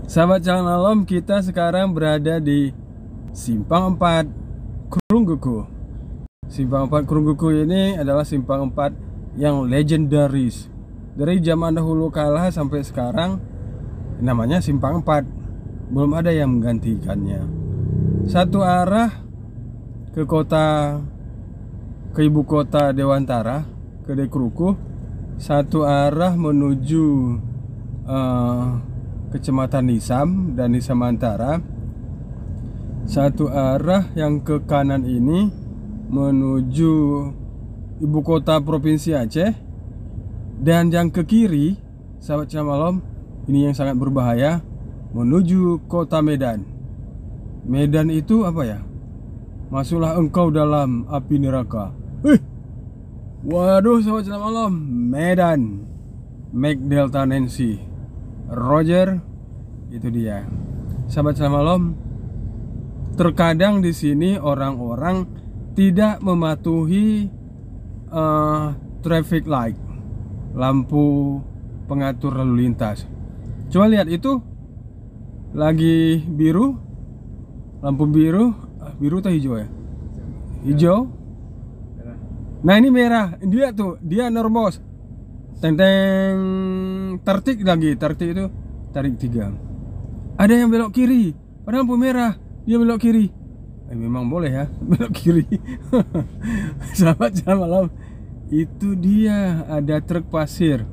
Sahabat Jalan Alam, kita sekarang berada di Simpang 4 Krungguku. Simpang 4 Krungguku ini adalah simpang 4 yang legendaris. Dari zaman dahulu kala sampai sekarang namanya Simpang 4. Belum ada yang menggantikannya. Satu arah ke ibu kota Dewantara, ke Dekruku. Satu arah menuju Kecamatan Nisam dan Nisam Antara. Satu arah yang ke kanan ini menuju ibu kota provinsi Aceh. Dan yang ke kiri, sahabat Jalan Alam, ini yang sangat berbahaya, menuju kota Medan. Medan itu apa ya? Masuklah engkau dalam api neraka. Waduh, sahabat Jalan Alam, Medan, Make Delta Nancy, Roger, itu dia. Sahabat Jalan Alam, terkadang di sini orang-orang tidak mematuhi traffic light, lampu pengatur lalu lintas. Coba lihat, itu lagi biru, lampu biru, biru atau hijau ya? Hijau. Nah ini merah, dia tuh, dia nerobos. Teng-teng, tertik lagi, tertik itu tarik 3. Ada yang belok kiri, padahal lampu merah, dia belok kiri. Memang boleh ya, belok kiri. Sahabat Jalan Alam, itu dia, ada truk pasir.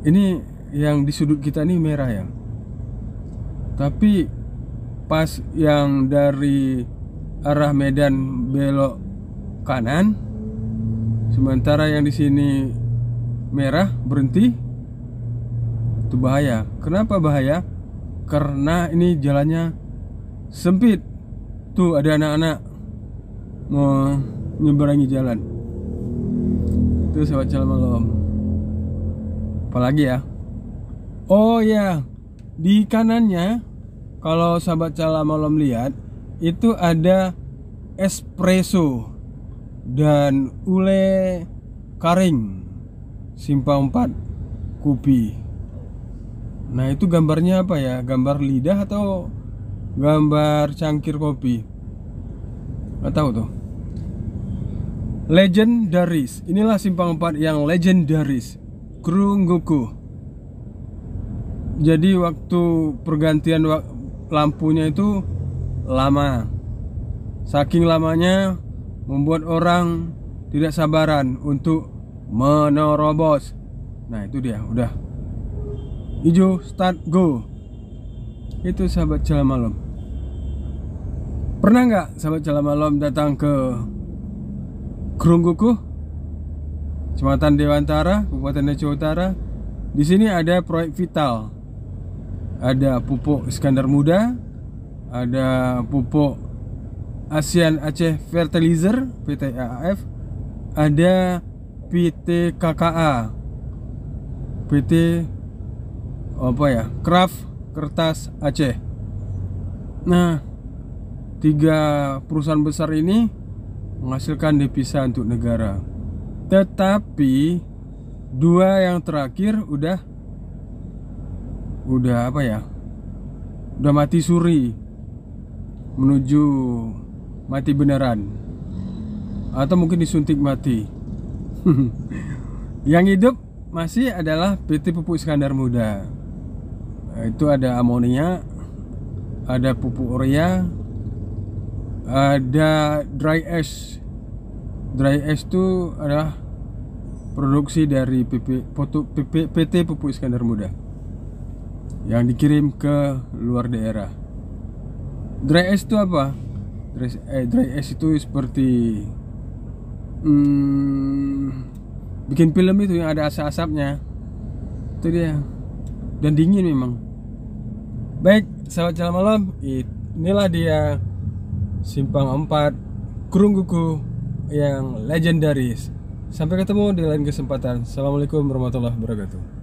Ini yang di sudut kita nih merah ya. Tapi pas yang dari arah Medan belok kanan, sementara yang di sini merah berhenti, itu bahaya. Kenapa bahaya? Karena ini jalannya sempit. Tuh ada anak-anak mau nyeberangi jalan. Itu sahabat Jalan Alam. Apalagi ya? Oh ya, di kanannya, kalau sahabat Jalan Alam lihat, itu ada espresso dan ule karing Simpang 4 Kupi. Nah itu gambarnya apa ya? Gambar lidah atau gambar cangkir kopi? Nggak tahu tuh. Legendaris. Inilah Simpang 4 yang legendaris, Krungguku. Jadi waktu pergantian lampunya itu lama. Saking lamanya membuat orang tidak sabaran untuk menerobos. Nah itu dia, udah hijau, start, go. Itu sahabat Jalan Alam. Pernah nggak sahabat Jalan Alam datang ke Krungguku, Kecamatan Dewantara, Kabupaten Aceh Utara? Di sini ada proyek vital. Ada pupuk Iskandar Muda, ada pupuk ASEAN Aceh Fertilizer PT AAF, ada PT KKA, PT apa ya, Kraft Kertas Aceh. Nah, 3 perusahaan besar ini menghasilkan devisa untuk negara. Tetapi 2 yang terakhir udah apa ya, udah mati suri, menuju mati beneran, atau mungkin disuntik mati. Yang hidup masih adalah PT Pupuk Iskandar Muda. Itu ada amonia, ada pupuk urea, ada dry ash. Dry ash itu adalah produksi dari PT Pupuk Iskandar Muda yang dikirim ke luar daerah. Dry ash itu apa? Dry ash itu seperti bikin film itu yang ada asap-asapnya. Itu dia. Dan dingin memang. Baik, sahabat Jalan Alam, inilah dia Simpang 4 Krungguku yang legendaris. Sampai ketemu di lain kesempatan. Assalamualaikum warahmatullahi wabarakatuh.